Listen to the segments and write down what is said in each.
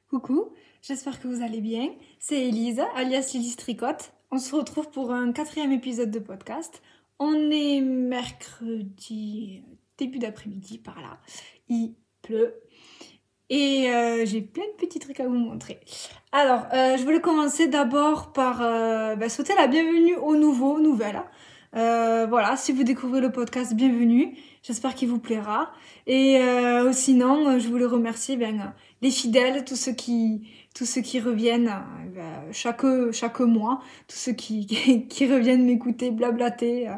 Coucou, j'espère que vous allez bien. C'est Elise, alias Lily Tricotte. On se retrouve pour un 4e épisode de podcast. On est mercredi, début d'après-midi, par là. Il pleut. Et j'ai plein de petits trucs à vous montrer. Alors, je voulais commencer d'abord par souhaiter la bienvenue aux nouvelles. Voilà, si vous découvrez le podcast, bienvenue. J'espère qu'il vous plaira. Et sinon, je voulais remercier les fidèles, tous ceux qui reviennent chaque mois, tous ceux qui reviennent m'écouter, blablater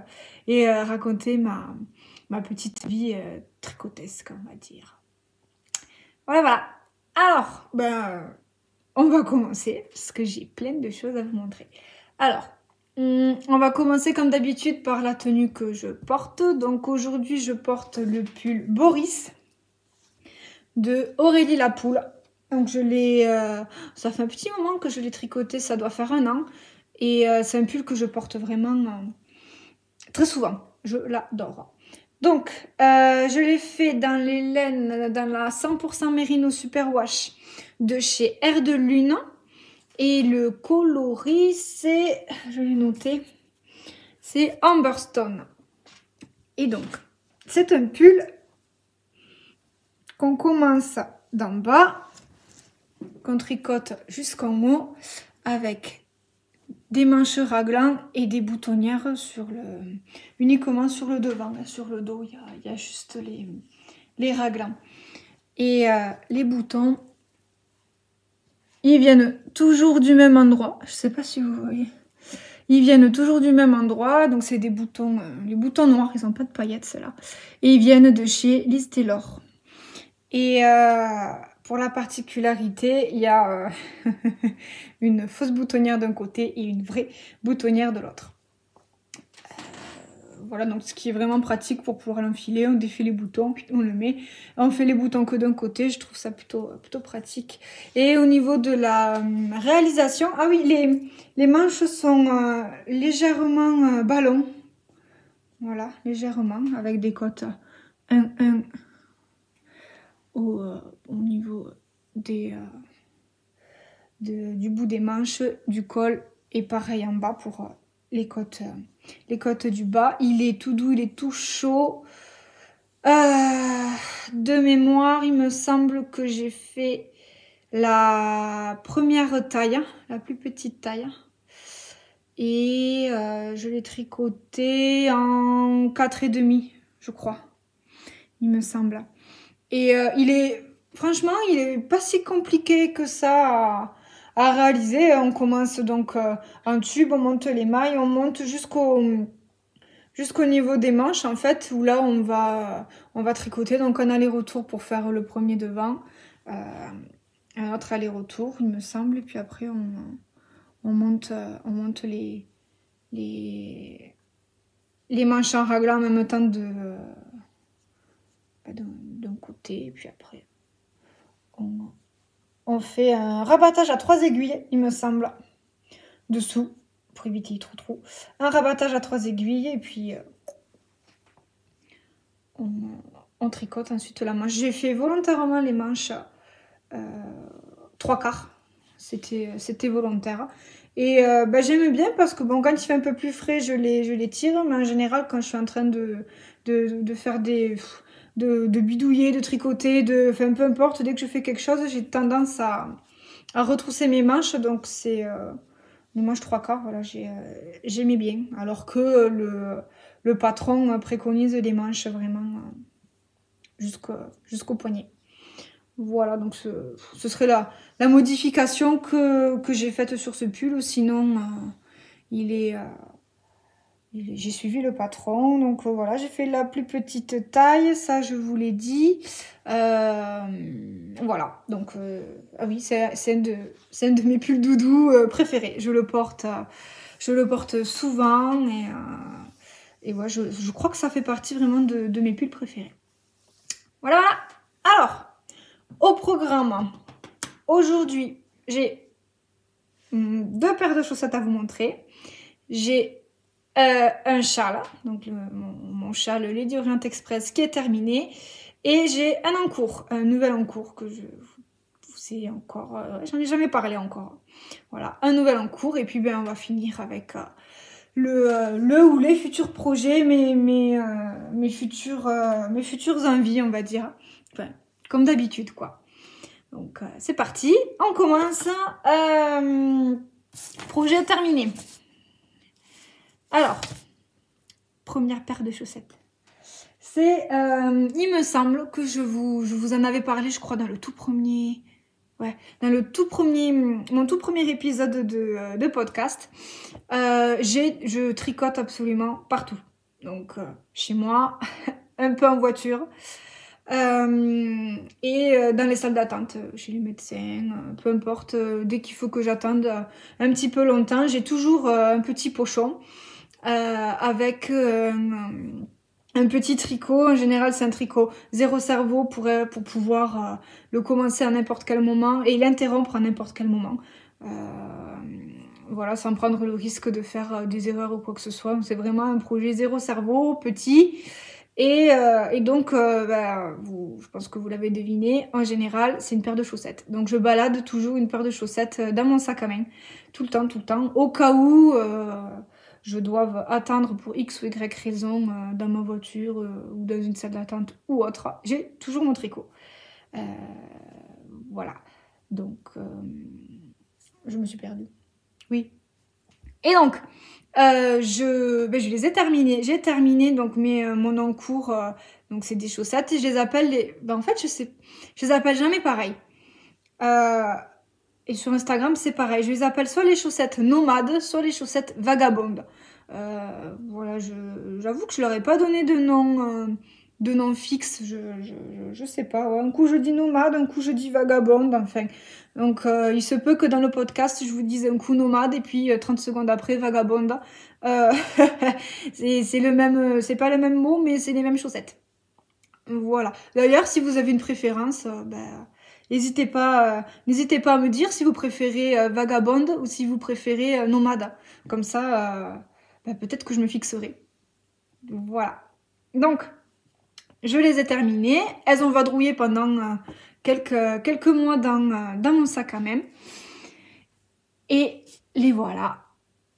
et raconter ma petite vie tricotesque, on va dire. Voilà. Alors, on va commencer parce que j'ai plein de choses à vous montrer. Alors, on va commencer comme d'habitude par la tenue que je porte. Donc aujourd'hui, je porte le pull Boris de Aurélie Lapoule. Donc je l'ai, ça fait un petit moment que je l'ai tricoté, ça doit faire 1 an. Et c'est un pull que je porte vraiment très souvent. Je l'adore. Donc, je l'ai fait dans les laines, dans la 100% Merino Superwash de chez Air de Lune. Et le coloris, c'est, je l'ai noté, c'est Amberstone. Et donc, c'est un pull qu'on commence d'en bas, qu'on tricote jusqu'en haut, avec des manches raglan et des boutonnières uniquement sur le devant. Sur le dos, il y a juste les raglans. Et les boutons, ils viennent toujours du même endroit. Je ne sais pas si vous voyez. Ils viennent toujours du même endroit. Donc, c'est des boutons, les boutons noirs, ils n'ont pas de paillettes, ceux-là. Et ils viennent de chez Liz Taylor. Et pour la particularité, il y a une fausse boutonnière d'un côté et une vraie boutonnière de l'autre. Voilà, donc ce qui est vraiment pratique pour pouvoir l'enfiler. On défait les boutons, puis on le met. On fait les boutons que d'un côté, je trouve ça plutôt pratique. Et au niveau de la réalisation, ah oui, les manches sont légèrement ballon. Voilà, légèrement, avec des cotes 1-1 au niveau du bout des manches, du col, et pareil en bas pour les côtes du bas. Il est tout doux, il est tout chaud. De mémoire, il me semble que j'ai fait la première taille, la plus petite taille. Et je l'ai tricoté en 4,5, je crois. Il me semble. Et franchement, il est pas si compliqué que ça à réaliser. On commence donc en tube, on monte les mailles, on monte jusqu'au niveau des manches, en fait, où là, on va tricoter. Donc, un aller-retour pour faire le premier devant, un autre aller-retour, il me semble. Et puis après, on monte les manches en raglan en même temps d'un côté, et puis après on fait un rabattage à 3 aiguilles, il me semble, dessous, pour éviter les trous. Un rabattage à 3 aiguilles, et puis on tricote ensuite la manche. J'ai fait volontairement les manches 3/4, c'était volontaire. Et j'aime bien parce que bon, quand il fait un peu plus frais, je les tire, mais en général, quand je suis en train de faire de bidouiller, de tricoter, enfin peu importe, dès que je fais quelque chose, j'ai tendance à retrousser mes manches. Donc c'est les manches 3/4, voilà, j'aimais bien. Alors que le patron préconise les manches vraiment jusqu'au poignet. Voilà, donc ce serait la modification que j'ai faite sur ce pull. Sinon, j'ai suivi le patron. Donc voilà, j'ai fait la plus petite taille, ça je vous l'ai dit. Voilà, donc ah oui, c'est un de mes pulls doudou préférés. Je le porte souvent et ouais, je crois que ça fait partie vraiment de mes pulls préférés. Voilà. Alors, au programme, aujourd'hui, j'ai 2 paires de chaussettes à vous montrer. J'ai un châle, donc mon châle Lady Orient Express qui est terminé. Et j'ai un nouvel en cours que je vous c'est encore... j'en ai jamais parlé encore. Voilà, un nouvel en cours, et puis on va finir avec le ou les futurs projets, mes futures envies, on va dire. Enfin, comme d'habitude, quoi. Donc, c'est parti, on commence. Projet terminé. Alors, première paire de chaussettes. C'est, il me semble que je vous en avais parlé, je crois, dans le tout premier... Ouais, dans mon tout premier épisode de podcast. Je tricote absolument partout. Donc, chez moi, un peu en voiture. Et dans les salles d'attente, chez les médecins, peu importe, dès qu'il faut que j'attende un petit peu longtemps, j'ai toujours un petit pochon avec un petit tricot. En général, c'est un tricot zéro cerveau pour pouvoir le commencer à n'importe quel moment et l'interrompre à n'importe quel moment. Voilà, sans prendre le risque de faire des erreurs ou quoi que ce soit. C'est vraiment un projet zéro cerveau, petit. Et donc, je pense que vous l'avez deviné, en général, c'est une paire de chaussettes. Donc, je balade toujours une paire de chaussettes dans mon sac à main, tout le temps, au cas où je dois attendre pour X ou Y raison dans ma voiture ou dans une salle d'attente ou autre. J'ai toujours mon tricot. Voilà. Donc, je me suis perdue. Oui. Et donc... je les ai terminés. J'ai terminé donc mon encours. Donc c'est des chaussettes et je les appelle en fait je les appelle jamais pareil. Et sur Instagram c'est pareil. Je les appelle soit les chaussettes nomades, soit les chaussettes vagabondes. Voilà, j'avoue que je leur ai pas donné de nom fixe. Je sais pas. Ouais. Un coup je dis nomade, un coup je dis vagabonde. Enfin. Donc, il se peut que dans le podcast, je vous dise un coup nomade et puis 30 secondes après, vagabonde. C'est pas le même mot, mais c'est les mêmes chaussettes. Voilà. D'ailleurs, si vous avez une préférence, n'hésitez pas à me dire si vous préférez vagabonde ou si vous préférez nomade. Comme ça, peut-être que je me fixerai. Voilà. Donc, je les ai terminées. Elles ont vadrouillé pendant... quelques mois dans mon sac à main. Et les voilà.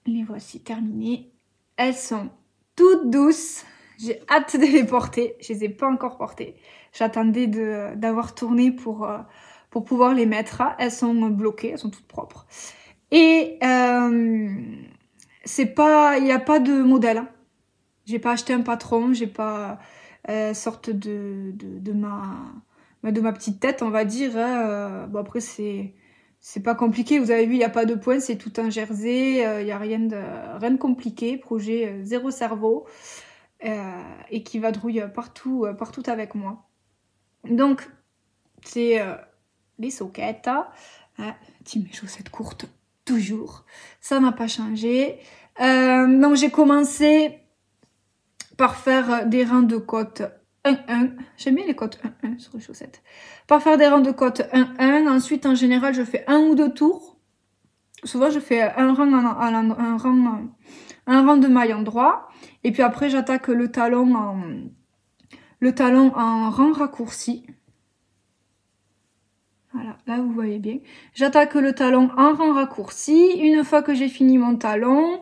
Les voici terminées. Elles sont toutes douces. J'ai hâte de les porter. Je les ai pas encore portées. J'attendais d'avoir tourné pour pouvoir les mettre. Elles sont bloquées. Elles sont toutes propres. Et il n'y a pas de modèle. J'ai pas acheté un patron. J'ai pas sorte de ma petite tête, on va dire. Bon, après, c'est pas compliqué. Vous avez vu, il n'y a pas de point, c'est tout un jersey. Il n'y a rien de compliqué. Projet zéro cerveau. Et qui vadrouille partout avec moi. Donc, c'est les soquettes. Mes chaussettes courtes, toujours. Ça n'a pas changé. Donc, j'ai commencé par faire des rangs de côte 1-1. J'aime bien les côtes 1-1 sur les chaussettes. Par faire des rangs de côte 1-1. Ensuite, en général, je fais 1 ou 2 tours. Souvent, je fais un rang de maille en droit. Et puis après, j'attaque le talon en rang raccourci. Voilà, là, vous voyez bien. J'attaque le talon en rang raccourci. Une fois que j'ai fini mon talon...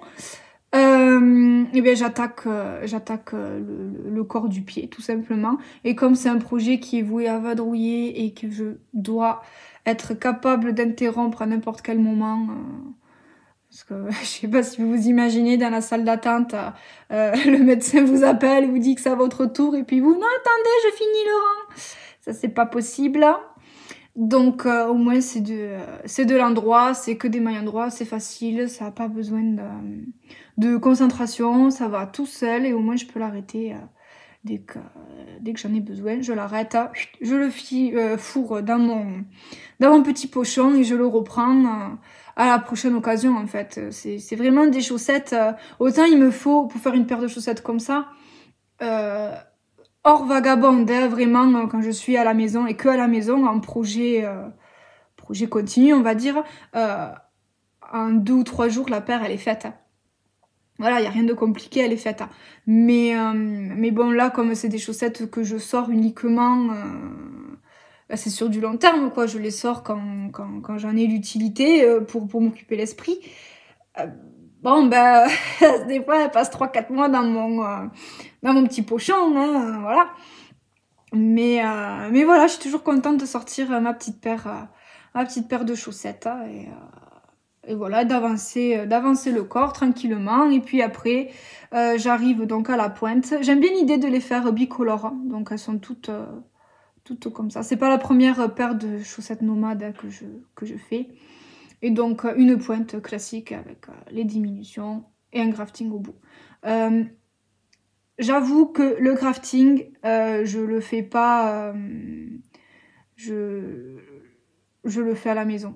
et bien j'attaque le corps du pied tout simplement, et comme c'est un projet qui est voué à vadrouiller et que je dois être capable d'interrompre à n'importe quel moment, parce que je sais pas si vous vous imaginez dans la salle d'attente, le médecin vous appelle, vous dit que c'est à votre tour et puis vous, non attendez, je finis le rang, ça c'est pas possible. Donc au moins c'est de l'endroit, c'est que des mailles en droit, c'est facile, ça n'a pas besoin de concentration, ça va tout seul et au moins je peux l'arrêter dès que j'en ai besoin. Je l'arrête, je le fourre dans mon petit pochon et je le reprends à la prochaine occasion en fait. C'est vraiment des chaussettes, autant il me faut pour faire une paire de chaussettes comme ça, hors vagabonde, hein, vraiment quand je suis à la maison et que à la maison, en projet continu on va dire, en 2 ou 3 jours la paire elle est faite. Voilà, il n'y a rien de compliqué, elle est faite. Mais bon là, comme c'est des chaussettes que je sors uniquement c'est sur du long terme, quoi. Je les sors quand j'en ai l'utilité pour m'occuper l'esprit. Bon, ben, des fois, elles passent 3-4 mois dans mon petit pochon, hein, voilà. Mais voilà, je suis toujours contente de sortir ma petite paire de chaussettes, hein, et voilà, d'avancer le corps tranquillement. Et puis après, j'arrive donc à la pointe. J'aime bien l'idée de les faire bicolores, hein, donc elles sont toutes comme ça. C'est pas la première paire de chaussettes nomades, hein, que je fais. Et donc une pointe classique avec les diminutions et un grafting au bout. J'avoue que le grafting, je le fais pas... je le fais à la maison.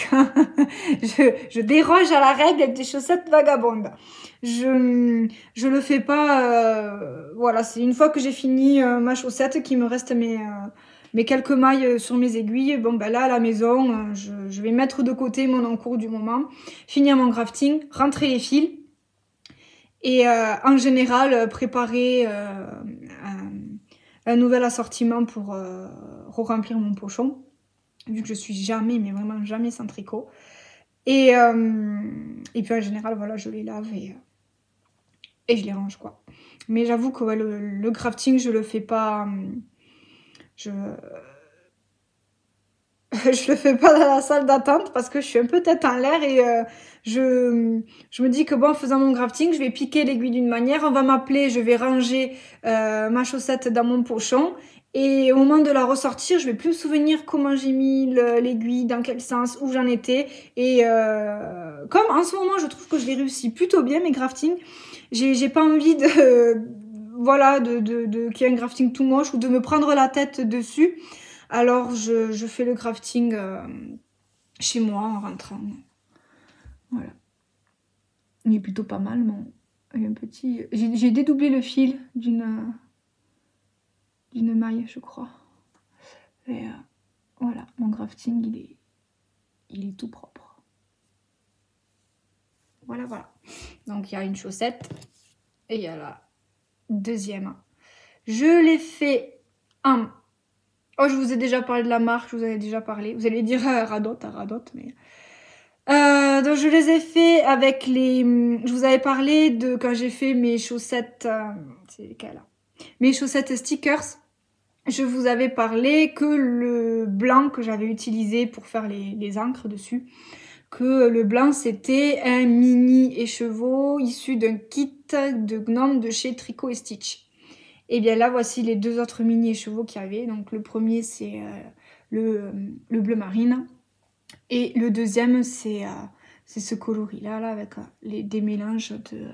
je déroge à la règle des chaussettes vagabondes. Je le fais pas... voilà, c'est une fois que j'ai fini ma chaussette qu'il me reste mes quelques mailles sur mes aiguilles. Bon, ben là, à la maison, je vais mettre de côté mon encours du moment, finir mon grafting, rentrer les fils et en général, préparer un nouvel assortiment pour remplir mon pochon, vu que je suis jamais, mais vraiment jamais sans tricot. Et puis en général, voilà, je les lave et je les range, quoi. Mais j'avoue que ouais, le crafting, je le fais pas... je le fais pas dans la salle d'attente parce que je suis un peu tête en l'air et je me dis que bon, en faisant mon crafting, je vais piquer l'aiguille d'une manière, on va m'appeler, je vais ranger ma chaussette dans mon pochon. Et au moment de la ressortir, je vais plus me souvenir comment j'ai mis l'aiguille, dans quel sens, où j'en étais. Et comme en ce moment, je trouve que je les réussis plutôt bien, mes craftings, j'ai pas envie voilà, qu'il y ait un crafting tout moche ou de me prendre la tête dessus. Alors, je fais le crafting chez moi en rentrant. Voilà. Il est plutôt pas mal, il y a un petit... J'ai dédoublé le fil d'une maille, je crois. Et voilà, mon crafting, il est tout propre. Voilà, voilà. Donc, il y a une chaussette et il y a la deuxième. Je l'ai fait en... Oh, je vous ai déjà parlé de la marque, je vous en ai déjà parlé. Vous allez dire Radot, mais... donc, je les ai fait avec les... Je vous avais parlé de quand j'ai fait mes chaussettes... c'est lesquelles? Mes chaussettes stickers. Je vous avais parlé que le blanc que j'avais utilisé pour faire les encres dessus, que le blanc c'était un mini écheveau issu d'un kit de gnome de chez Tricot & Stitch. Et bien là voici les deux autres mini écheveaux qu'il y avait. Donc le premier c'est le bleu marine et le deuxième c'est ce coloris là avec des mélanges de...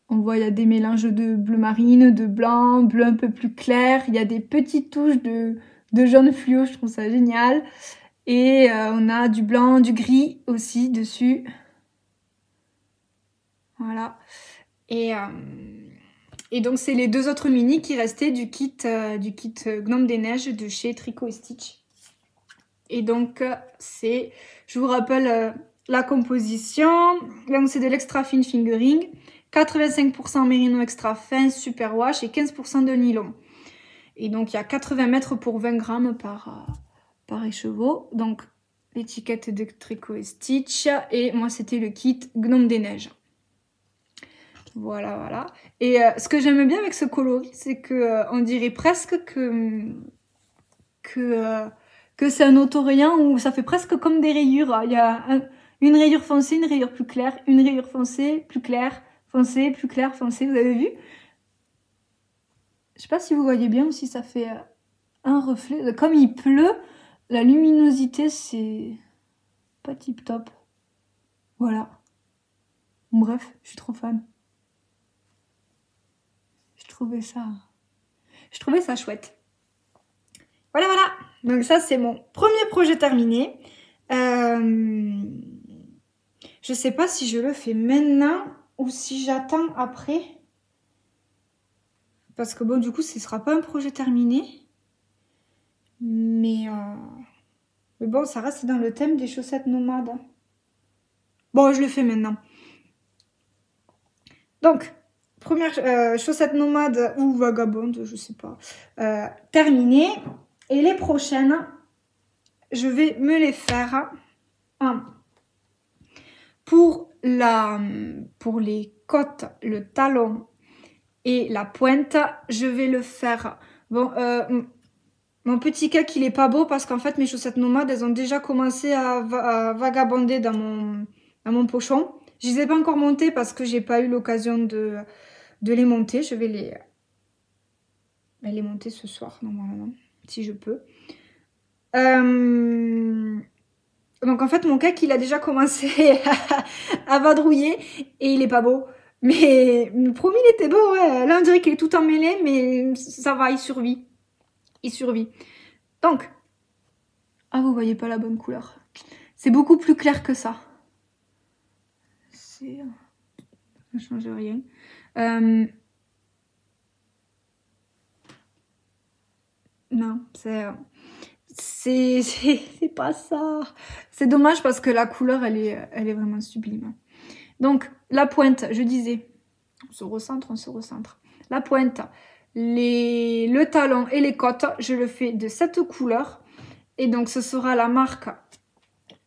On voit, il y a des mélanges de bleu marine, de blanc, bleu un peu plus clair. Il y a des petites touches de jaune fluo, je trouve ça génial. Et on a du blanc, du gris aussi dessus. Voilà. Et donc, c'est les deux autres mini qui restaient du kit Gnome des Neiges de chez Tricot & Stitch. Et donc, je vous rappelle la composition. Donc, c'est de l'extra fine fingering. 85% mérino extra fin, super wash et 15% de nylon. Et donc, il y a 80 mètres pour 20 grammes par écheveau. Donc, l'étiquette de Tricot & Stitch. Et moi, c'était le kit Gnome des Neiges. Voilà, voilà. Et ce que j'aime bien avec ce coloris, c'est que on dirait presque que c'est un autorayant où ça fait presque comme des rayures. Il y a une rayure foncée, une rayure plus claire, une rayure foncée, plus claire, foncé, plus clair, foncé, vous avez vu? Je sais pas si vous voyez bien ou si ça fait un reflet. Comme il pleut, la luminosité, c'est pas tip top. Voilà. Bref, je suis trop fan. Je trouvais ça chouette. Voilà, voilà. Donc ça, c'est mon premier projet terminé. Je sais pas si je le fais maintenant ou si j'attends après. Parce que bon, du coup, ce sera pas un projet terminé. Mais bon, ça reste dans le thème des chaussettes nomades. Bon, je le fais maintenant. Donc, première chaussette nomade ou vagabonde, je sais pas, terminée. Et les prochaines, je vais me les faire pour les côtes, le talon et la pointe. Je vais le faire. Bon, mon petit cake, il est pas beau parce qu'en fait, mes chaussettes nomades, elles ont déjà commencé à vagabonder dans mon pochon. Je les ai pas encore montées parce que j'ai pas eu l'occasion de les monter. Je vais les monter ce soir, normalement, si je peux. Donc en fait, mon cake, il a déjà commencé à vadrouiller et il est pas beau. Mais promis, il était beau, ouais. Là, on dirait qu'il est tout emmêlé, mais ça va, il survit. Il survit. Donc, ah, vous voyez pas la bonne couleur. C'est beaucoup plus clair que ça. Ça ne change rien. Non, c'est pas ça. C'est dommage parce que la couleur, elle est vraiment sublime. Donc, la pointe, je disais, on se recentre. La pointe, le talon et les côtes, je le fais de cette couleur. Et donc, ce sera la marque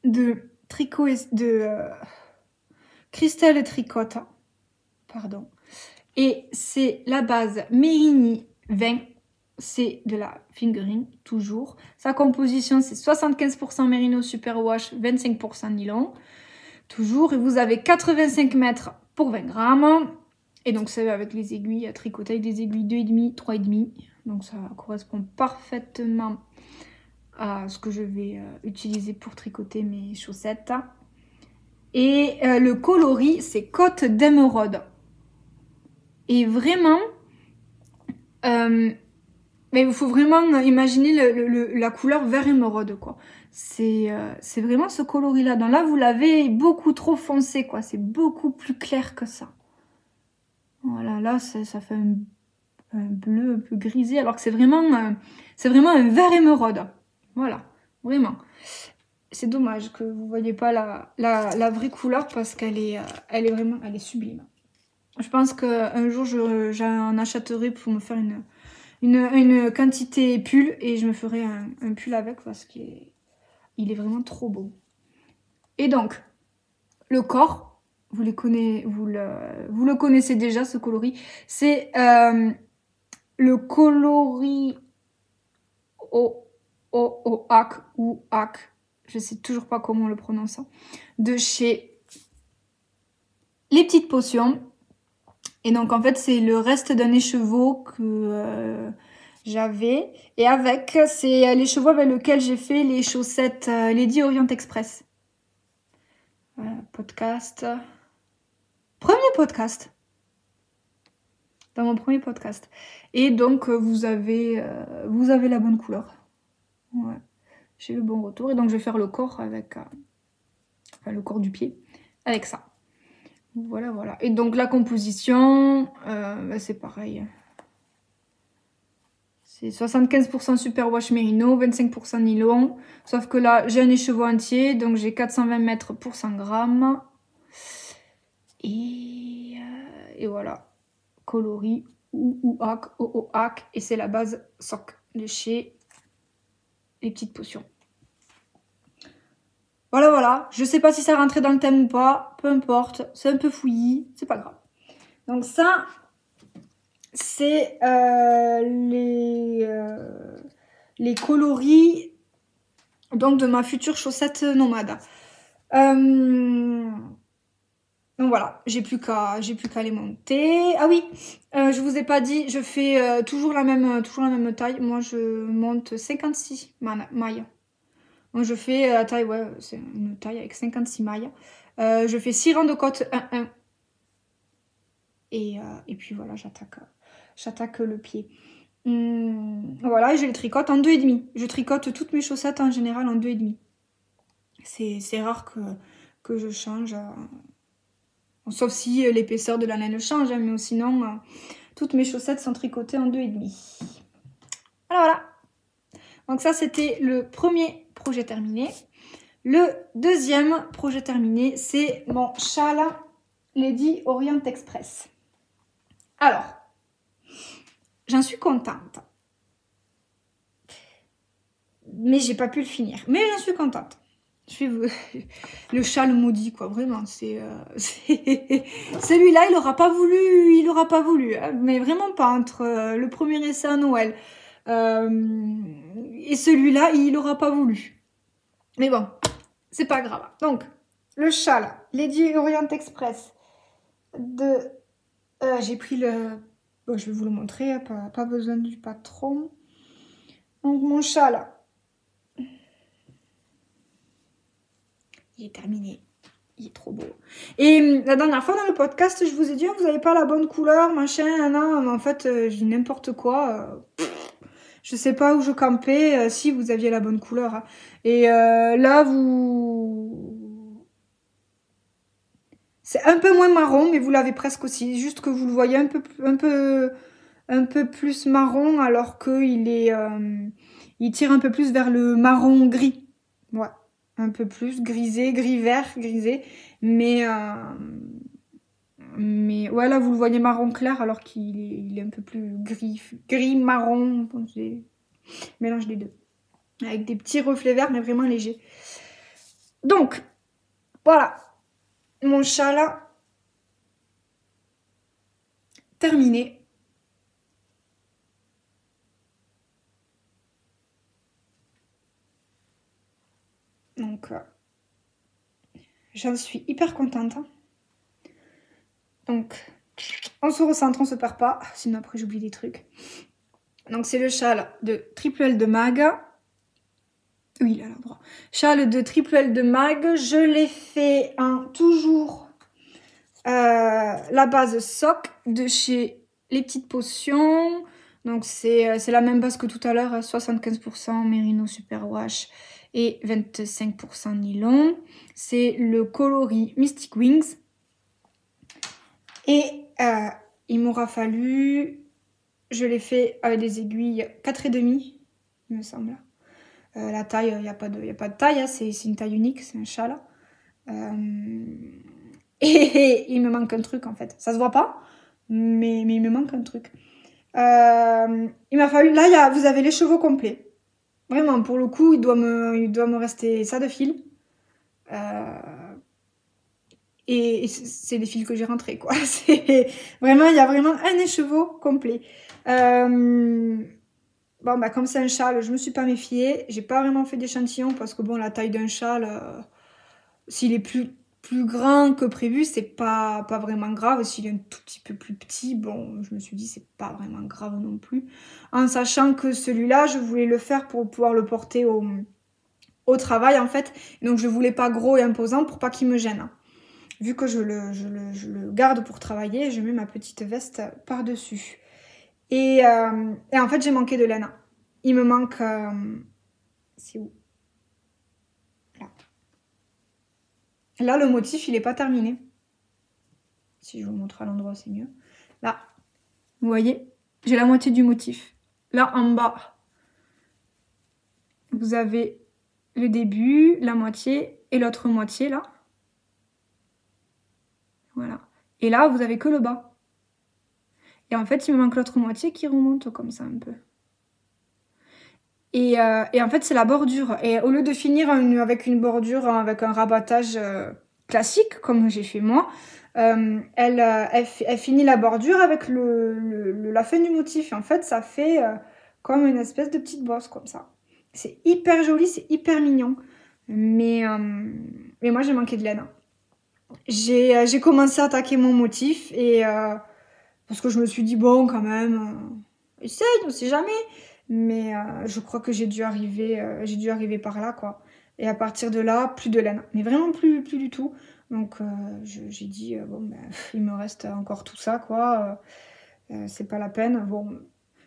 de tricot de Christelle et Tricotte. Pardon. Et c'est la base Merini 20. C'est de la fingering, toujours. Sa composition, c'est 75% Merino Superwash, 25% nylon. Toujours. Et vous avez 85 mètres pour 20 grammes. Et donc, c'est avec les aiguilles à tricoter avec des aiguilles 2,5, 3,5. Donc, ça correspond parfaitement à ce que je vais utiliser pour tricoter mes chaussettes. Et le coloris, c'est Côte d'émeraude. Et vraiment, mais il faut vraiment imaginer la couleur vert émeraude, quoi. C'est vraiment ce coloris-là. Donc là, vous l'avez beaucoup trop foncé, quoi. C'est beaucoup plus clair que ça. Voilà, là, ça fait un bleu un peu grisé, alors que c'est vraiment un vert émeraude. Voilà, vraiment. C'est dommage que vous ne voyez pas la vraie couleur parce qu'elle est sublime. Je pense qu'un jour, j'en achèterai pour me faire une quantité pull et je me ferai un pull avec parce qu'il est vraiment trop beau. Et donc, le corps, vous le connaissez déjà, ce coloris. C'est le coloris OAC ou AC, je sais toujours pas comment on le prononce, de chez Les Petites Potions. Et donc en fait c'est le reste d'un écheveau que j'avais. Et avec, c'est l'écheveau avec lequel j'ai fait les chaussettes Lady Orient Express. Voilà, podcast. Premier podcast. Dans mon premier podcast. Et donc vous avez la bonne couleur. Ouais. J'ai le bon retour. Et donc je vais faire le corps avec le corps du pied avec ça. Voilà, voilà. Et donc la composition, c'est pareil. C'est 75% Superwash Merino, 25% nylon. Sauf que là, j'ai un écheveau entier, donc j'ai 420 mètres pour 100 grammes. Et voilà. Coloris, OOAC, OOAC. Et c'est la base soc de chez Les Petites Potions. Voilà, voilà. Je sais pas si ça rentrait dans le thème ou pas. Peu importe. C'est un peu fouillis. C'est pas grave. Donc ça, c'est les coloris donc, de ma future chaussette nomade. Donc voilà, j'ai plus qu'à les monter. Ah oui, je vous ai pas dit, je fais toujours la même taille. Moi, je monte 56 mailles. Donc je fais la taille, ouais, c'est une taille avec 56 mailles. Je fais 6 rangs de côte 1-1. Et puis voilà, j'attaque le pied. Voilà, et je les tricote en 2,5. Je tricote toutes mes chaussettes en général en 2,5. C'est rare que je change. Sauf si l'épaisseur de la laine change, hein, mais sinon, toutes mes chaussettes sont tricotées en 2,5. Voilà, voilà. Donc ça, c'était le premier projet terminé. Le deuxième projet terminé, c'est mon châle Lady Orient Express. Alors, j'en suis contente. Mais j'ai pas pu le finir. Mais j'en suis contente. Le châle maudit, quoi, vraiment. Celui-là, il aura pas voulu, hein, mais vraiment pas entre le premier essai à Noël et celui-là, il aura pas voulu. Mais bon, c'est pas grave. Donc, le châle, Lady Orient Express j'ai pris le... Bon, je vais vous le montrer, pas besoin du patron. Donc, mon châle, il est terminé. Il est trop beau. Et la dernière fois dans le podcast, je vous ai dit, vous n'avez pas la bonne couleur, machin, non. En fait, je dis n'importe quoi. Je sais pas où je campais. Si, vous aviez la bonne couleur. Hein. Et là, c'est un peu moins marron, mais vous l'avez presque aussi. Juste que vous le voyez un peu plus marron, alors qu'il il tire un peu plus vers le marron gris. Ouais. Un peu plus grisé, gris-vert, grisé. Mais ouais, là, vous le voyez marron clair, alors qu'il est un peu plus gris-marron. Mélange les deux. Avec des petits reflets verts, mais vraiment légers. Donc, voilà. Mon chat, là, terminé. Donc, j'en suis hyper contente. Hein. Donc, on se recentre, on se perd pas. Sinon, après, j'oublie des trucs. Donc, c'est le châle de Triple L de Mag. Oui, il a l'endroit. Châle de Triple L de Mag. Je l'ai fait en toujours la base soc de chez Les Petites Potions. Donc, c'est la même base que tout à l'heure. 75% Merino Superwash et 25% nylon. C'est le coloris Mystic Wings. Et il m'aura fallu... Je l'ai fait avec des aiguilles 4,5, il me semble. La taille, il n'y a pas de taille, hein, c'est une taille unique, c'est un châle. Et il me manque un truc en fait. Ça se voit pas, mais il me manque un truc. Il m'a fallu... Là, vous avez les chevaux complets. Vraiment, pour le coup, il doit me rester ça de fil. Et c'est les fils que j'ai rentrés, quoi. Vraiment, il y a vraiment un écheveau complet. Bon, bah, comme c'est un châle, je me suis pas méfiée. J'ai pas vraiment fait d'échantillon parce que, bon, la taille d'un châle, s'il est plus grand que prévu, c'est pas vraiment grave. S'il est un tout petit peu plus petit, bon, je me suis dit, c'est pas vraiment grave non plus. En sachant que celui-là, je voulais le faire pour pouvoir le porter au travail, en fait. Donc, je voulais pas gros et imposant pour pas qu'il me gêne. Vu que je le garde pour travailler, je mets ma petite veste par-dessus. Et en fait, j'ai manqué de laine. Il me manque... c'est où? Là. Là, le motif, il n'est pas terminé. Si je vous montre à l'endroit, c'est mieux. Là, vous voyez, j'ai la moitié du motif. Là, en bas, vous avez le début, la moitié et l'autre moitié, là. Voilà. Et là, vous avez que le bas. Et en fait, il me manque l'autre moitié qui remonte comme ça un peu. Et en fait, c'est la bordure. Et au lieu de finir avec une bordure, avec un rabattage classique, comme j'ai fait moi, elle finit la bordure avec la fin du motif. Et en fait, ça fait comme une espèce de petite bosse comme ça. C'est hyper joli, c'est hyper mignon. Mais moi, j'ai manqué de laine. J'ai commencé à attaquer mon motif et parce que je me suis dit, bon, quand même, essaye, on sait jamais. Mais je crois que j'ai dû arriver par là, quoi. Et à partir de là, plus de laine. Mais vraiment plus du tout. Donc j'ai dit, bon, ben, il me reste encore tout ça, quoi. C'est pas la peine. Bon,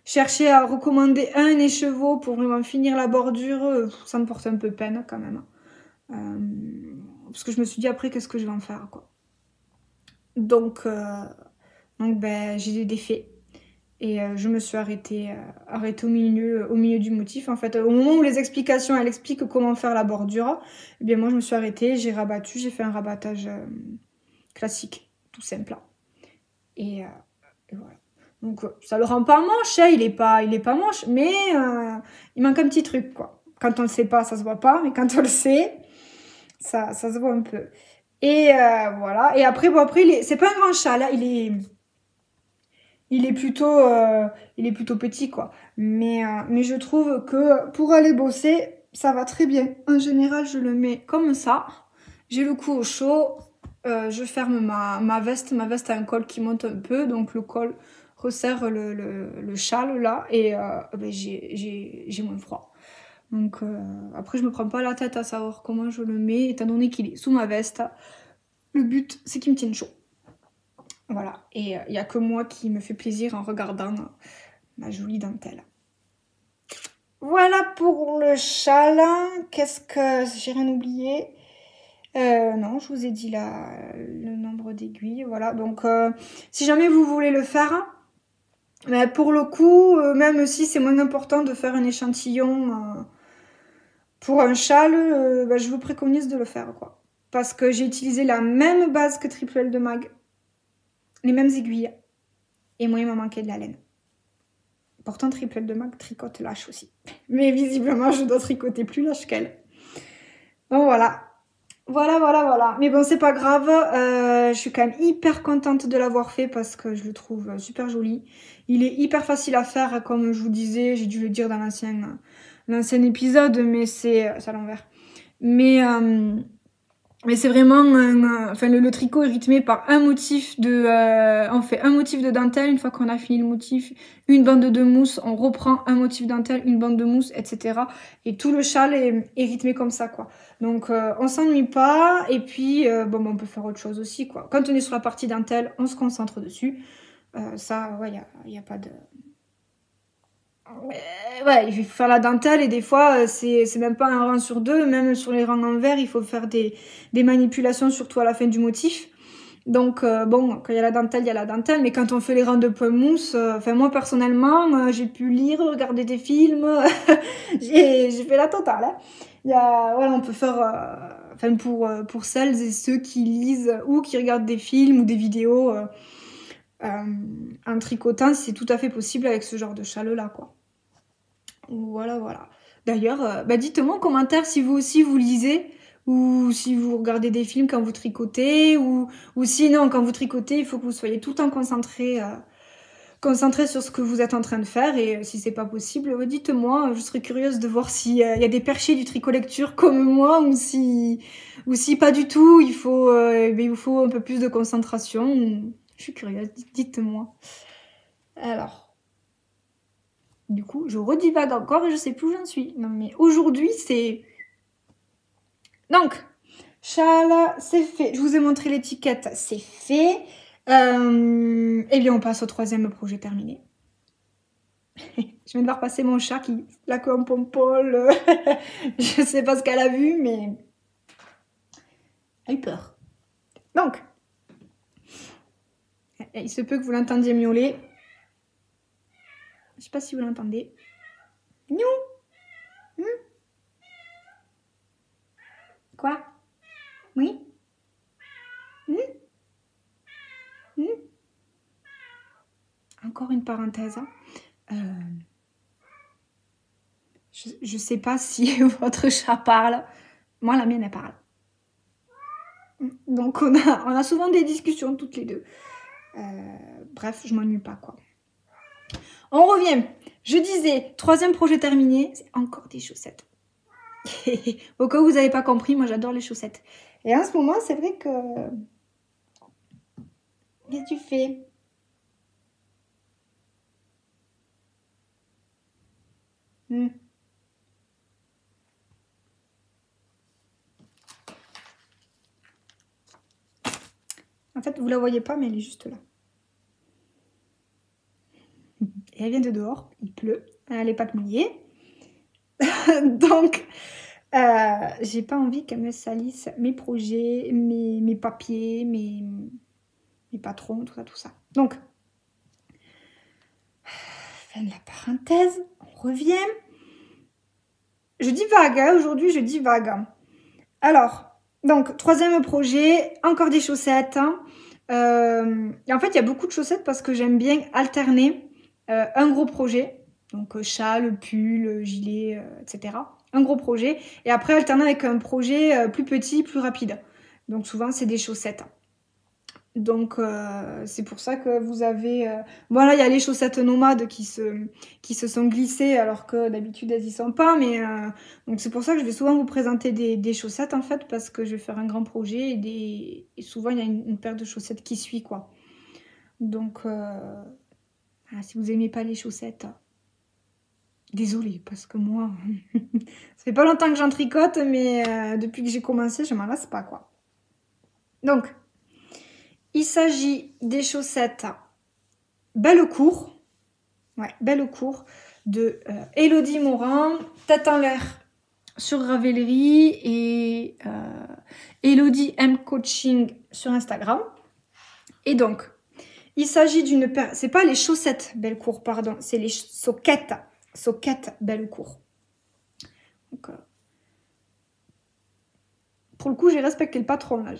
chercher à recommander un écheveau pour vraiment finir la bordure, ça me porte un peu peine, quand même. Parce que je me suis dit, après, qu'est-ce que je vais en faire, quoi. Donc ben, j'ai défait. Et je me suis arrêtée au milieu du motif. En fait, au moment où les explications, elle explique comment faire la bordure, eh bien moi je me suis arrêtée, j'ai rabattu, j'ai fait un rabattage classique, tout simple. Et voilà. Donc ça le rend pas moche, hein, il est pas moche, mais il manque un petit truc, quoi. Quand on le sait pas, ça se voit pas, mais quand on le sait, ça se voit un peu. Et voilà. Et après, bon, après, c'est pas un grand châle, hein. Il est plutôt petit, quoi. Mais je trouve que pour aller bosser, ça va très bien. En général, je le mets comme ça. J'ai le cou au chaud. Je ferme ma veste. Ma veste a un col qui monte un peu. Donc, le col resserre le châle, là. Et ben, j'ai moins froid. Donc, après, je me prends pas la tête à savoir comment je le mets, étant donné qu'il est sous ma veste. Le but, c'est qu'il me tienne chaud. Voilà, et il n'y a que moi qui me fait plaisir en regardant ma jolie dentelle. Voilà pour le châle. Qu'est-ce que... J'ai rien oublié. Non, je vous ai dit le nombre d'aiguilles. Voilà, donc si jamais vous voulez le faire, mais pour le coup, même si c'est moins important de faire un échantillon pour un châle, je vous préconise de le faire, quoi. Parce que j'ai utilisé la même base que Triple L de Mag. Les mêmes aiguilles. Et moi, il m'a manqué de la laine. Pourtant, Triple L de Mag tricote lâche aussi. Mais visiblement, je dois tricoter plus lâche qu'elle. Donc voilà. Voilà. Mais bon, c'est pas grave. Je suis quand même hyper contente de l'avoir fait parce que je le trouve super joli. Il est hyper facile à faire, comme je vous disais. J'ai dû le dire dans l'ancien épisode, mais c'est à l'envers. Mais c'est vraiment le tricot est rythmé par un motif on fait un motif de dentelle. Une fois qu'on a fini le motif, une bande de mousse, on reprend un motif dentelle, une bande de mousse, etc. Et tout le châle est rythmé comme ça, quoi. Donc on s'ennuie pas. Et puis on peut faire autre chose aussi, quoi. Quand on est sur la partie dentelle, on se concentre dessus. Ça, ouais, y a pas de... Ouais, il faut faire la dentelle et des fois, c'est même pas un rang sur deux. Même sur les rangs en vert, il faut faire des manipulations, surtout à la fin du motif. Donc, quand il y a la dentelle, il y a la dentelle. Mais quand on fait les rangs de point mousse, moi, personnellement, j'ai pu lire, regarder des films. j'ai fait la totale. Hein. On peut faire... pour celles et ceux qui lisent ou qui regardent des films ou des vidéos en tricotant, c'est tout à fait possible avec ce genre de châle-là, quoi. Voilà. D'ailleurs, dites-moi en commentaire si vous aussi vous lisez ou si vous regardez des films quand vous tricotez ou sinon quand vous tricotez, il faut que vous soyez tout le temps concentré sur ce que vous êtes en train de faire et si c'est pas possible, dites-moi, je serais curieuse de voir s'il y a des perchés du tricot lecture comme moi ou si pas du tout, il faut un peu plus de concentration. Je suis curieuse, dites-moi. Alors... Du coup, je redivague encore et je sais plus où j'en suis. Non, mais aujourd'hui, c'est... Donc, châle, c'est fait. Je vous ai montré l'étiquette, c'est fait. Eh bien, on passe au troisième projet terminé. Je viens de voir passer mon chat qui... La queue en pompole. Je sais pas ce qu'elle a vu, mais... Elle a eu peur. Donc, il se peut que vous l'entendiez miauler. Je sais pas si vous l'entendez. Non. Quoi? Oui? Encore une parenthèse. Je sais pas si votre chat parle. Moi, la mienne, elle parle. Donc, on a souvent des discussions toutes les deux. Bref, je m'ennuie pas, quoi. On revient. Je disais, troisième projet terminé, c'est encore des chaussettes. Au cas où vous n'avez pas compris, moi j'adore les chaussettes. Et en ce moment, c'est vrai que... Qu'est-ce que tu fais? En fait, vous la voyez pas, mais elle est juste là. Et elle vient de dehors, il pleut, elle n'est pas mouillée. Donc, j'ai pas envie qu'elle me salisse mes projets, mes papiers, mes patrons, tout ça. Donc, fin de la parenthèse, on revient. Je divague, hein, aujourd'hui je divague. Alors, donc, troisième projet, encore des chaussettes. Et en fait, il y a beaucoup de chaussettes parce que j'aime bien alterner un gros projet. Donc, châle, pull, gilet, etc. un gros projet. Et après, alterner avec un projet plus petit, plus rapide. Donc souvent, c'est des chaussettes. Donc c'est pour ça que vous avez... Bon là, il y a les chaussettes nomades qui se sont glissées alors que d'habitude, elles y sont pas. Mais donc c'est pour ça que je vais souvent vous présenter des chaussettes en fait, parce que je vais faire un grand projet et souvent, il y a une paire de chaussettes qui suit quoi. Donc si vous aimez pas les chaussettes... Désolée, parce que moi, ça fait pas longtemps que j'en tricote, mais depuis que j'ai commencé, je m'en lasse pas, quoi. Donc, il s'agit des chaussettes Belle Cour, Belle Cour, de Elodie Morin, tête en l'air sur Ravelry et Elodie M Coaching sur Instagram. Et donc, il s'agit d'une paire, c'est pas les chaussettes Belle Cour, pardon, c'est les soquettes. Soquette Belle Cour. Donc, pour le coup, j'ai respecté le patron. Là.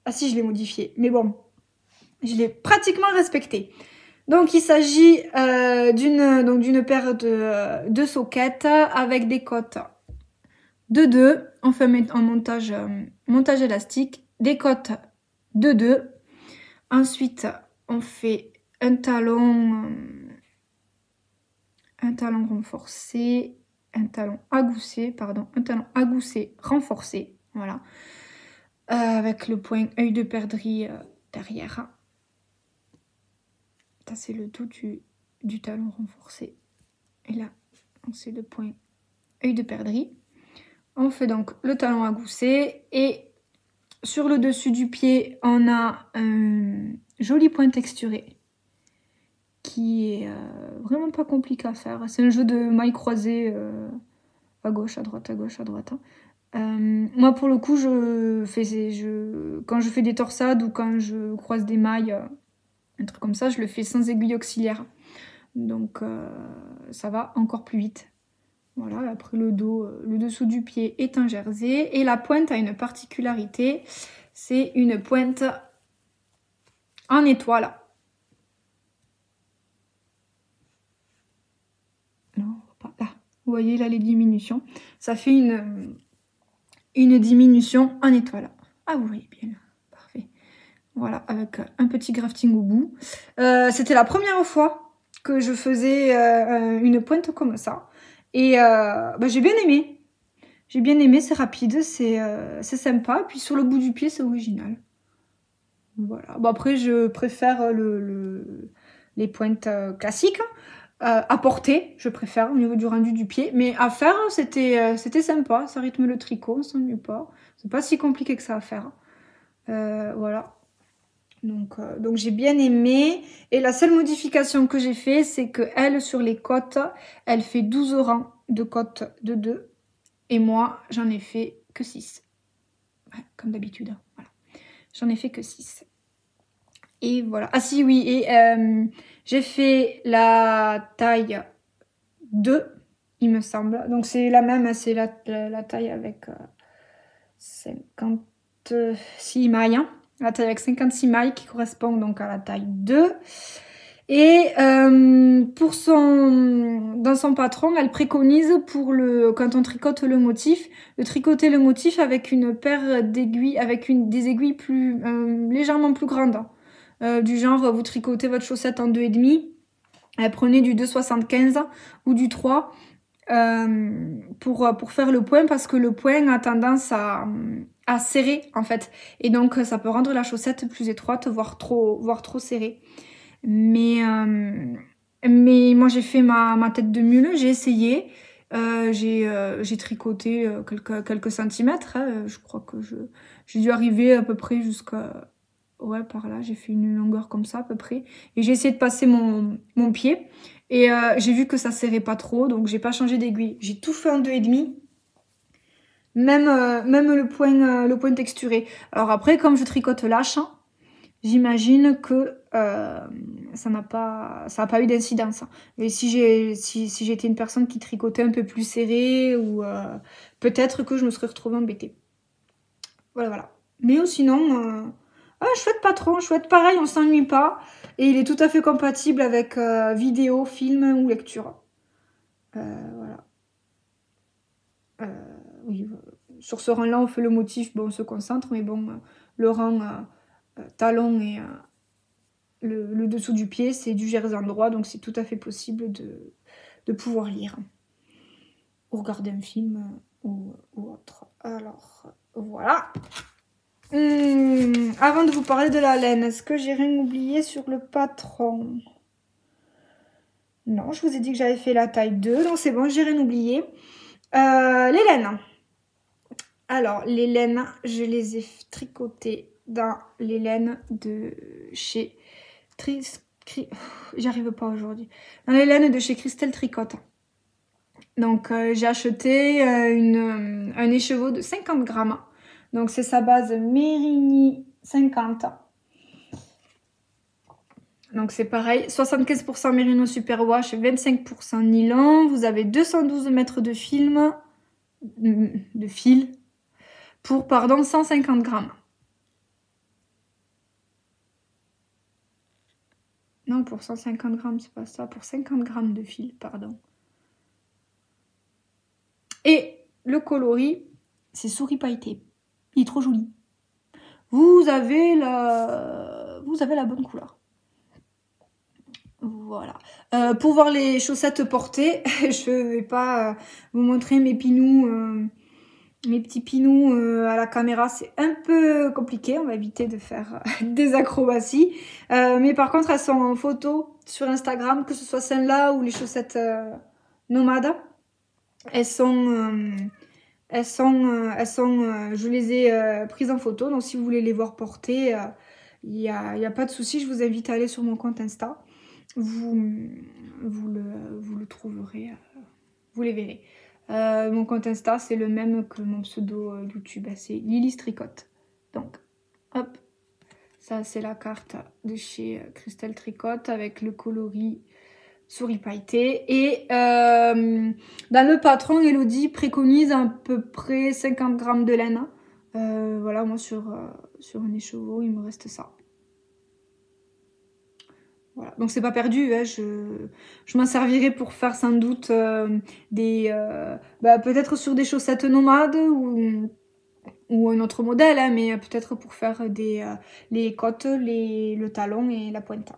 Ah si, je l'ai modifié. Mais bon, je l'ai pratiquement respecté. Donc, il s'agit d'une paire de soquettes avec des cottes de 2. On fait en montage élastique. Des cottes de 2. Ensuite, on fait un talon renforcé, un talon agoussé renforcé, voilà, avec le point œil de perdrix derrière. Ça c'est le dos du talon renforcé. Et là, c'est le point œil de perdrix. On fait donc le talon agoussé et sur le dessus du pied, on a un joli point texturé qui est vraiment pas compliqué à faire. C'est un jeu de mailles croisées à gauche, à droite, à gauche, à droite. Moi, pour le coup, quand je fais des torsades ou quand je croise des mailles, un truc comme ça, je le fais sans aiguille auxiliaire. Donc, ça va encore plus vite. Voilà, après le dos, le dessous du pied est un jersey. Et la pointe a une particularité, c'est une pointe en étoile. Là, vous voyez là les diminutions, ça fait une diminution en étoile. Ah vous voyez bien, parfait. Voilà, avec un petit grafting au bout. C'était la première fois que je faisais une pointe comme ça. Et j'ai bien aimé. J'ai bien aimé, c'est rapide, c'est sympa. Et puis sur le bout du pied, c'est original. Voilà. Bon, après, je préfère les pointes classiques. À porter, je préfère, au niveau du rendu du pied. Mais à faire, c'était sympa. Ça rythme le tricot, on s'ennuie pas. C'est pas si compliqué que ça à faire. Voilà. Donc j'ai bien aimé. Et la seule modification que j'ai fait, c'est que elle, sur les côtes, elle fait 12 rangs de côtes de 2. Et moi, j'en ai fait que 6. Ouais, comme d'habitude. Hein. Voilà. J'en ai fait que 6. Et voilà. Ah si, oui. Et j'ai fait la taille 2, il me semble. Donc c'est la même, c'est la taille avec 56 mailles. Hein. La taille avec 56 mailles qui correspond donc à la taille 2. Et dans son patron, elle préconise quand on tricote le motif, de tricoter le motif avec une paire d'aiguilles, avec des aiguilles légèrement plus grandes. Du genre, vous tricotez votre chaussette en 2,5, prenez du 2,75 ou du 3 pour faire le point, parce que le point a tendance à serrer en fait. Et donc, ça peut rendre la chaussette plus étroite, voire trop serrée. Mais moi, j'ai fait ma tête de mule, j'ai essayé. J'ai tricoté quelques centimètres. Hein, je crois que j'ai dû arriver à peu près jusqu'à... Ouais, par là, j'ai fait une longueur comme ça à peu près. Et j'ai essayé de passer mon pied. Et j'ai vu que ça serrait pas trop, donc j'ai pas changé d'aiguille. J'ai tout fait en 2,5. Même le point texturé. Alors après, comme je tricote lâche, j'imagine que ça n'a pas eu d'incidence. Et si j'étais une personne qui tricotait un peu plus serré, ou peut-être que je me serais retrouvée embêtée. Voilà. Mais sinon... chouette patron, chouette, pareil, on s'ennuie pas. Et il est tout à fait compatible avec vidéo, film ou lecture. Voilà. Oui, sur ce rang-là, on fait le motif, bon, on se concentre, mais bon, le rang talon et le dessous du pied, c'est du jersey droit, donc c'est tout à fait possible de pouvoir lire. Ou regarder un film ou autre. Alors, voilà. Avant de vous parler de la laine, est-ce que j'ai rien oublié sur le patron? Non, je vous ai dit que j'avais fait la taille 2, donc c'est bon, j'ai rien oublié. Les laines. Alors, les laines, je les ai tricotées dans les laines de chez j'arrive pas aujourd'hui. Dans les laines de chez Christelle Tricotte. Donc, j'ai acheté un écheveau de 50 grammes. Donc, c'est sa base Mérigny 50. Donc, c'est pareil. 75% Mérino Superwash, 25% nylon. Vous avez 212 mètres de fil pour, 150 grammes. Non, pour 150 grammes, c'est pas ça. Pour 50 grammes de fil, pardon. Et le coloris, c'est souris pailleté. Il est trop joli. Vous avez la bonne couleur. Voilà. Pour voir les chaussettes portées, je vais pas vous montrer mes pinous, mes petits pinous à la caméra. C'est un peu compliqué. On va éviter de faire des acrobaties. Mais par contre, elles sont en photo sur Instagram, que ce soit celles-là ou les chaussettes nomades. Je les ai prises en photo, donc si vous voulez les voir porter, il n'y a pas de souci. Je vous invite à aller sur mon compte Insta. Vous le trouverez, vous les verrez. Mon compte Insta, c'est le même que mon pseudo YouTube, c'est Lily Tricotte. Donc, hop, ça c'est la carte de chez Christelle Tricotte avec le coloris souris pailletée. Et dans le patron, Elodie préconise à peu près 50 grammes de laine. Voilà, moi sur un écheveau, il me reste ça. Voilà. Donc c'est pas perdu, hein. Je m'en servirai pour faire sans doute peut-être sur des chaussettes nomades ou un autre modèle, hein, mais peut-être pour faire les côtes, le talon et la pointe.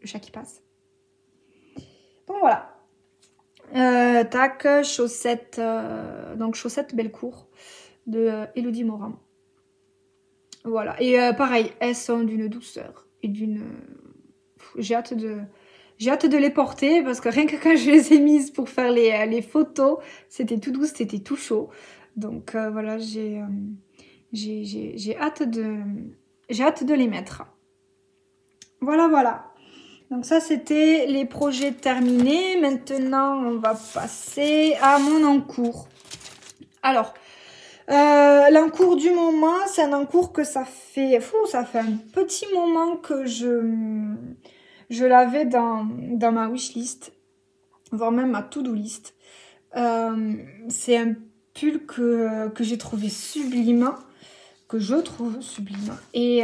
Le chat qui passe. Bon voilà. Tac, chaussettes, donc chaussettes Bellecour de Elodie Morin. Voilà, et pareil, elles sont d'une douceur et d'une... J'ai hâte de les porter parce que rien que quand je les ai mises pour faire les photos, c'était tout doux, c'était tout chaud. Donc voilà, j'ai hâte de les mettre. Voilà. Donc ça, c'était les projets terminés. Maintenant, on va passer à mon encours. Alors... l'encours du moment, c'est un encours que ça fait un petit moment que je l'avais dans ma wishlist, voire même ma to-do list. C'est un pull que j'ai trouvé sublime, que je trouve sublime. Et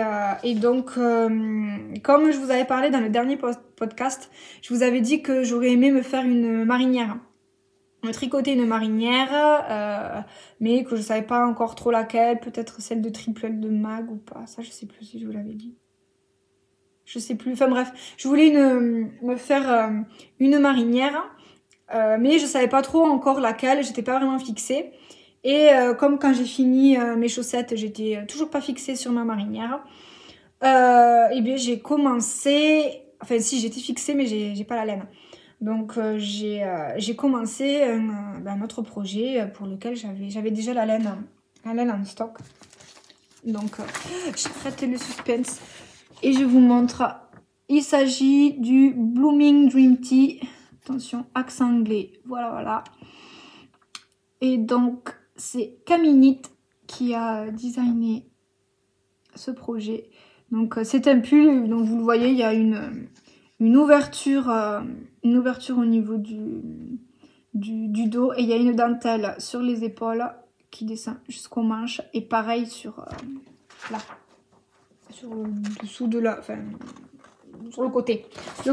donc, comme je vous avais parlé dans le dernier podcast, je vous avais dit que j'aurais aimé me faire une marinière. Me tricoter une marinière, mais que je savais pas encore trop laquelle, peut-être celle de Triple L de Mag ou pas, ça je sais plus si je vous l'avais dit. Je sais plus, enfin bref, je voulais me faire une marinière, mais je savais pas trop encore laquelle, j'étais pas vraiment fixée. Et comme quand j'ai fini mes chaussettes, j'étais toujours pas fixée sur ma marinière, et bien j'ai commencé, enfin si j'étais fixée mais j'ai pas la laine. Donc j'ai commencé un autre projet pour lequel j'avais déjà la laine en stock. Donc j'arrête le suspense et je vous montre. Il s'agit du Blooming Dream Tea. Attention, accent anglais. Voilà. Et donc c'est Caminite qui a designé ce projet. Donc c'est un pull, donc vous le voyez, il y a une ouverture au niveau du dos et il y a une dentelle sur les épaules qui descend jusqu'aux manches et pareil sur le dessous de sur le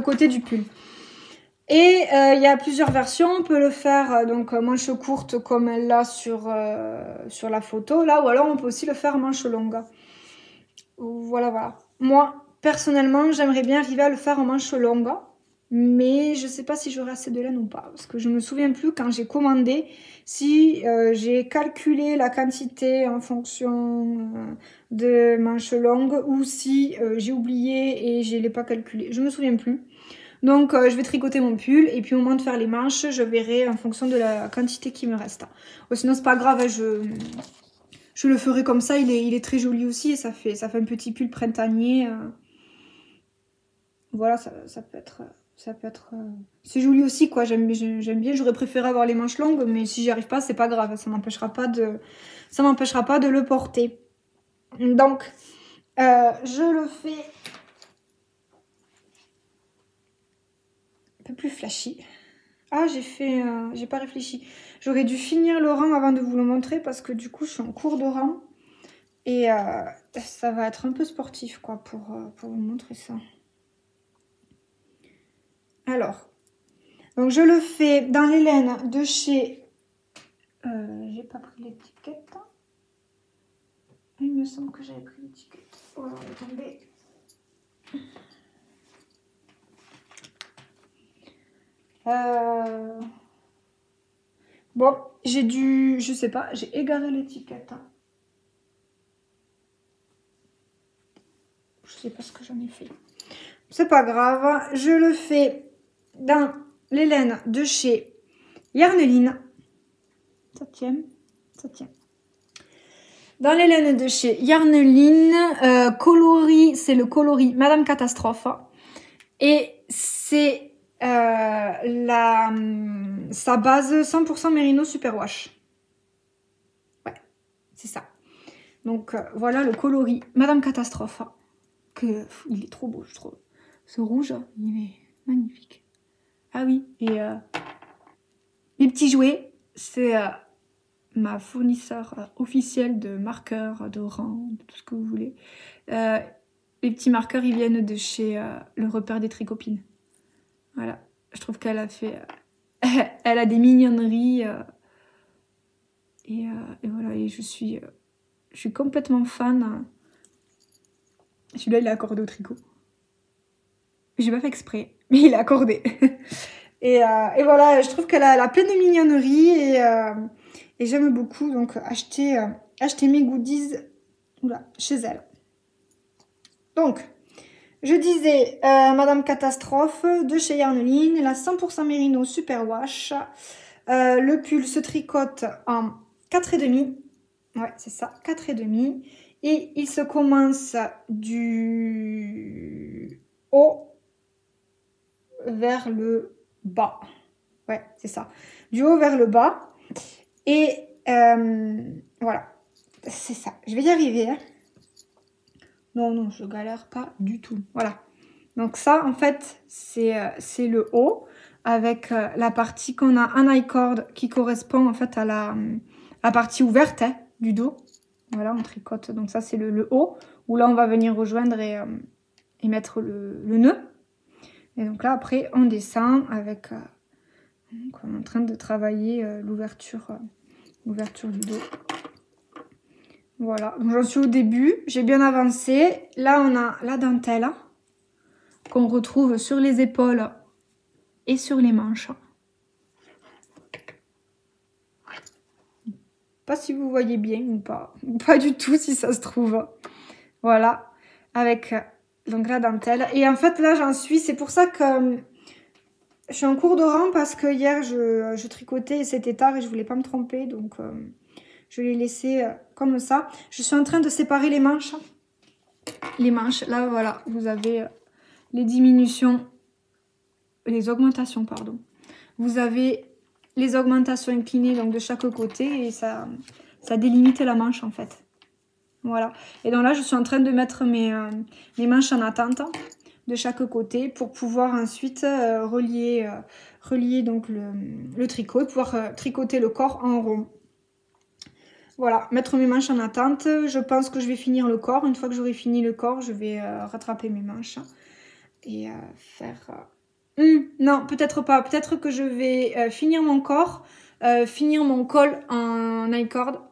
côté du pull. Et il y a plusieurs versions. On peut le faire donc manche courte comme elle l'a sur la photo là, ou alors on peut aussi le faire manche longue. Voilà, voilà. Moi, personnellement, j'aimerais bien arriver à le faire en manche longue, mais je sais pas si j'aurai assez de laine ou pas, parce que je me souviens plus quand j'ai commandé si j'ai calculé la quantité en fonction de manches longues ou si j'ai oublié et je l'ai pas calculé. Je me souviens plus. Donc je vais tricoter mon pull et puis au moment de faire les manches, je verrai en fonction de la quantité qui me reste. Sinon c'est pas grave, hein, je le ferai comme ça, il est très joli aussi et ça fait un petit pull printanier. Voilà, ça peut être... c'est joli aussi, quoi. J'aime bien. J'aurais préféré avoir les manches longues, mais si j'y arrive pas, c'est pas grave. Ça m'empêchera pas de le porter. Donc, je le fais un peu plus flashy. Ah, j'ai pas réfléchi. J'aurais dû finir le rang avant de vous le montrer parce que du coup, je suis en cours de rang. Et ça va être un peu sportif, quoi, pour vous montrer ça. Alors, donc je le fais dans les laines de chez... j'ai pas pris l'étiquette. Il me semble que j'avais pris l'étiquette. Oh, elle est tombée. Bon, j'ai dû... Je sais pas, j'ai égaré l'étiquette. Je sais pas ce que j'en ai fait. C'est pas grave. Je le fais dans les laines de chez Yarneline. Ça tient. Ça tient. Dans les laines de chez Yarneline, coloris, c'est le coloris Madame Catastrophe. Et c'est sa base 100% Merino Superwash. Ouais, c'est ça. Donc voilà le coloris Madame Catastrophe. Il est trop beau, je trouve. Ce rouge, il est magnifique. Ah oui, et les petits jouets, c'est ma fournisseur officielle de marqueurs, de rang, de tout ce que vous voulez. Les petits marqueurs, ils viennent de chez Le Repère des Tricopines. Voilà, je trouve qu'elle a fait... elle a des mignonneries. Et voilà, et je suis complètement fan. Celui-là, il est accordé au tricot. J'ai pas fait exprès, mais il est accordé. et voilà, je trouve qu'elle a plein de mignonneries et j'aime beaucoup. Donc, acheter mes goodies chez elle. Donc, je disais Madame Catastrophe de chez Yarneline, la 100% Merino Superwash. Le pull se tricote en 4,5. Ouais, c'est ça, 4,5. Et il se commence du haut vers le bas. Ouais, c'est ça. Du haut vers le bas. Et voilà, c'est ça. Je vais y arriver. Hein. Non, je galère pas du tout. Voilà. Donc ça, en fait, c'est le haut avec la partie qu'on a en I-cord qui correspond en fait à la partie ouverte du dos. Voilà, on tricote. Donc ça, c'est le haut où là, on va venir rejoindre et mettre le nœud. Et donc là, après, on descend avec... donc on est en train de travailler l'ouverture du dos. Voilà, donc j'en suis au début. J'ai bien avancé. Là, on a la dentelle qu'on retrouve sur les épaules et sur les manches. Pas si vous voyez bien ou pas. Pas du tout si ça se trouve. Voilà, avec donc la dentelle. Et en fait, là, j'en suis. C'est pour ça que je suis en cours de rang parce que hier, je tricotais et c'était tard et je voulais pas me tromper. Donc, je l'ai laissé comme ça. Je suis en train de séparer les manches. Les manches, là, voilà, vous avez les diminutions, les augmentations, pardon. Vous avez les augmentations inclinées donc de chaque côté et ça délimite la manche en fait. Voilà. Et donc là, je suis en train de mettre mes manches en attente de chaque côté pour pouvoir ensuite relier donc le tricot et pouvoir tricoter le corps en rond. Voilà, mettre mes manches en attente. Je pense que je vais finir le corps. Une fois que j'aurai fini le corps, je vais rattraper mes manches et faire Non, peut-être pas. Peut-être que je vais finir mon corps, finir mon col en I-cord.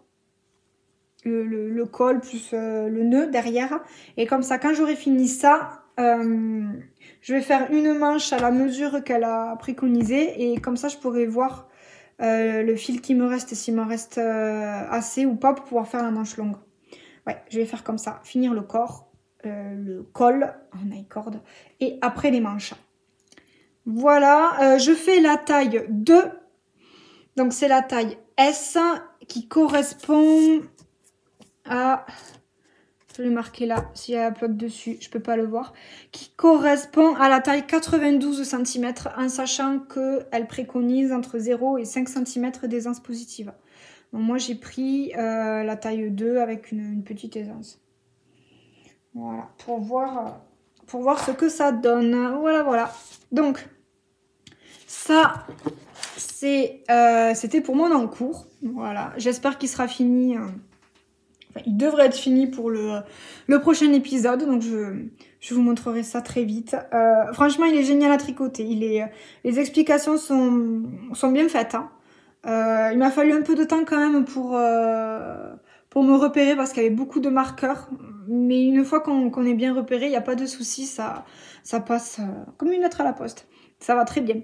Le col plus le nœud derrière. Et comme ça, quand j'aurai fini ça, je vais faire une manche à la mesure qu'elle a préconisée. Et comme ça, je pourrai voir le fil qui me reste, s'il m'en reste assez ou pas pour pouvoir faire la manche longue. Ouais, je vais faire comme ça. Finir le corps, le col en I-cord et après les manches. Voilà, je fais la taille 2. Donc c'est la taille S qui correspond à... Je vais marquer là, s'il y a la plaque dessus, je peux pas le voir. Qui correspond à la taille 92 cm en sachant qu'elle préconise entre 0 et 5 cm d'aisance positive. Donc moi j'ai pris la taille 2 avec une petite aisance. Voilà, pour voir ce que ça donne. Voilà. Donc, ça, c'était pour mon encours. Voilà, j'espère qu'il sera fini. Enfin, il devrait être fini pour le prochain épisode. Donc, je vous montrerai ça très vite. Franchement, il est génial à tricoter. Les explications sont bien faites. Hein. Il m'a fallu un peu de temps quand même pour me repérer parce qu'il y avait beaucoup de marqueurs. Mais une fois qu'on est bien repéré, il n'y a pas de souci, ça passe comme une lettre à la poste. Ça va très bien.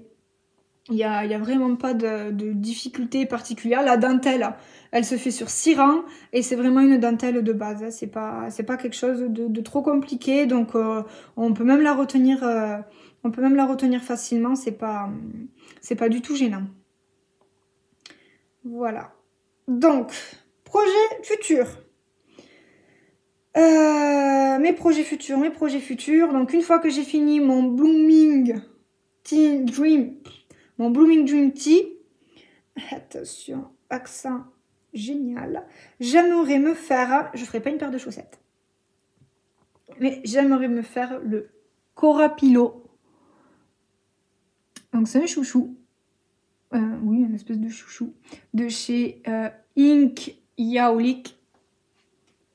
Il y a vraiment pas de difficulté particulière. La dentelle, elle se fait sur 6 rangs et c'est vraiment une dentelle de base. Hein. C'est pas quelque chose de trop compliqué. Donc on peut même la retenir, facilement. C'est pas du tout gênant. Voilà. Donc, projet futur. Mes projets futurs. Donc, une fois que j'ai fini mon Blooming Dream Tea, attention, accent génial, j'aimerais me faire, je ferai pas une paire de chaussettes, mais j'aimerais me faire le Corapilo. Donc, c'est un chouchou. Oui, une espèce de chouchou de chez Ink Yaolik.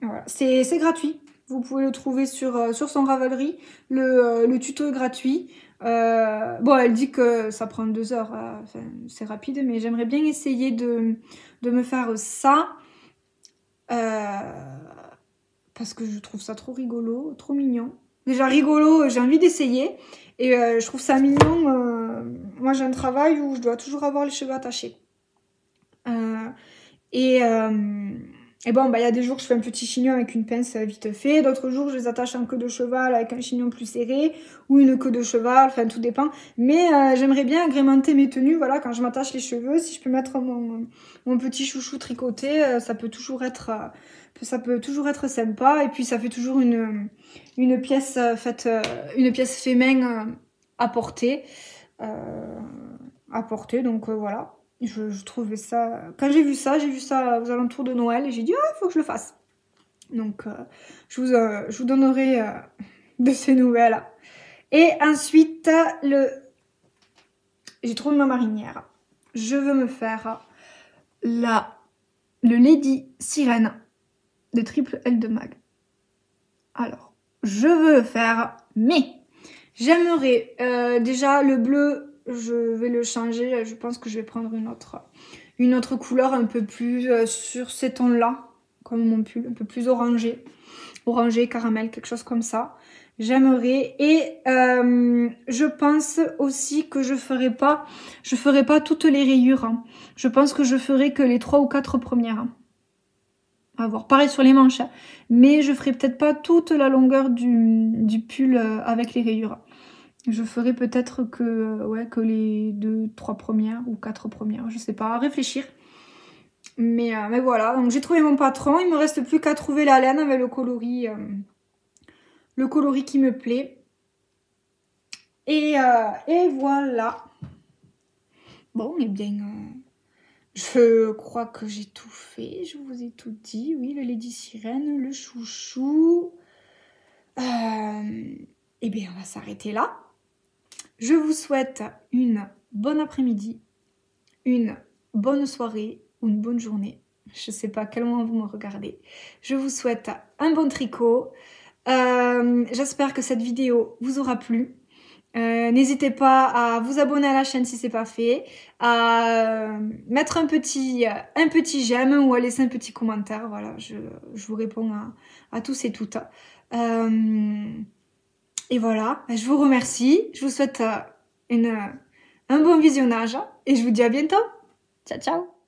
Voilà. C'est gratuit. Vous pouvez le trouver sur son Ravelry. Le tuto est gratuit. Bon, elle dit que ça prend 2 heures. Enfin, c'est rapide, mais j'aimerais bien essayer de me faire ça. Parce que je trouve ça trop rigolo, trop mignon. Déjà rigolo, j'ai envie d'essayer. Et je trouve ça mignon. Moi, j'ai un travail où je dois toujours avoir les cheveux attachés. Et bon, il y a des jours je fais un petit chignon avec une pince vite fait. D'autres jours, je les attache en queue de cheval avec un chignon plus serré. Ou une queue de cheval, enfin, tout dépend. Mais j'aimerais bien agrémenter mes tenues. Voilà, quand je m'attache les cheveux, si je peux mettre mon petit chouchou tricoté, ça peut toujours être sympa. Et puis, ça fait toujours une pièce faite, une pièce fait main à porter. Donc voilà. Je trouvais ça... Quand j'ai vu ça aux alentours de Noël et j'ai dit, il faut que je le fasse. Donc, je vous donnerai de ces nouvelles. Et ensuite, j'ai trouvé ma marinière. Je veux me faire le Lady Sirène de Triple L de Mag. Alors, je veux le faire, mais j'aimerais déjà le bleu... Je vais le changer, je pense que je vais prendre une autre couleur un peu plus sur ces tons-là, comme mon pull, un peu plus orangé, caramel, quelque chose comme ça. J'aimerais, et je pense aussi que je ferai pas toutes les rayures. Hein. Je pense que je ferai que les 3 ou 4 premières. Hein. À voir, pareil sur les manches, hein. Mais je ferai peut-être pas toute la longueur du pull avec les rayures. Je ferai peut-être que les 2, 3 premières ou 4 premières, je sais pas, à réfléchir. Mais voilà, donc j'ai trouvé mon patron, il me reste plus qu'à trouver la laine avec le coloris qui me plaît. Et voilà. Bon, eh bien, je crois que j'ai tout fait, je vous ai tout dit. Oui, le Lady Sirène, le chouchou. Eh bien, on va s'arrêter là. Je vous souhaite une bonne après-midi, une bonne soirée ou une bonne journée. Je ne sais pas à quel moment vous me regardez. Je vous souhaite un bon tricot. J'espère que cette vidéo vous aura plu. N'hésitez pas à vous abonner à la chaîne si c'est pas fait, à mettre un petit j'aime ou à laisser un petit commentaire. Voilà, je vous réponds à tous et toutes. Et voilà, je vous remercie. Je vous souhaite un bon visionnage et je vous dis à bientôt. Ciao, ciao!